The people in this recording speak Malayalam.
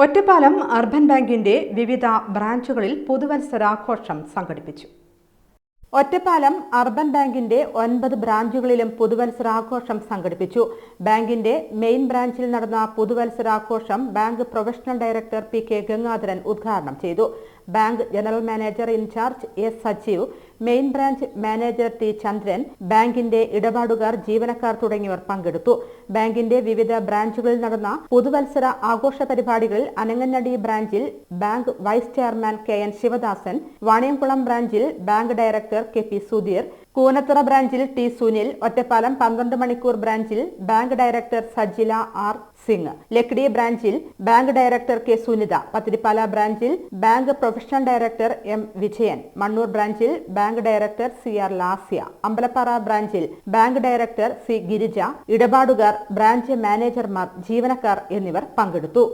ഒറ്റപ്പാലം അർബൻ ബാങ്കിന്റെ വിവിധ ബ്രാഞ്ചുകളിൽ പുതുവത്സരാഘോഷം സംഘടിപ്പിച്ചു. ഒറ്റപ്പാലം അർബൻ ബാങ്കിന്റെ 9 ബ്രാഞ്ചുകളിലും പുതുവത്സരാഘോഷം സംഘടിപ്പിച്ചു. ബാങ്കിന്റെ മെയിൻ ബ്രാഞ്ചിൽ നടന്ന പുതുവത്സരാഘോഷം bank professional director P K. Gangadharan ഉദ്ഘാടനം ചെയ്തു. Bank general manager incharge S. Sajeev, main branch manager T. Chandran, ബാങ്കിന്റെ ഇടപാടുകാർ, ജീവനക്കാർ തുടങ്ങിയവർ പങ്കെടുത്തു. ബാങ്കിന്റെ വിവിധ ബ്രാഞ്ചുകളിൽ നടന്ന പുതുവത്സര ആഘോഷ പരിപാടികളിൽ അനങ്ങനടി ബ്രാഞ്ചിൽ bank vice chairman K N. Sivadasan, Vaniyamkulam ബ്രാഞ്ചിൽ bank director K P. Sudheer, Koonathara ബ്രാഞ്ചിൽ ടി. സുനിൽ, ഒറ്റപ്പാലം 12 മണിക്കൂർ ബ്രാഞ്ചിൽ bank director Sajila R. Singh, Lakkidi ബ്രാഞ്ചിൽ bank director K. Sunitha, Pathirippala ബ്രാഞ്ചിൽ bank professional director M. Vijayan, Mannur ബ്രാഞ്ചിൽ bank director C. R. Lasya, Ambalappara ബ്രാഞ്ചിൽ ബാങ്ക് ഡയറക്ടർ സി. ഗിരിജ, ഇടപാടുകാർ, ബ്രാഞ്ച് മാനേജർമാർ, ജീവനക്കാർ എന്നിവർ പങ്കെടുത്തു.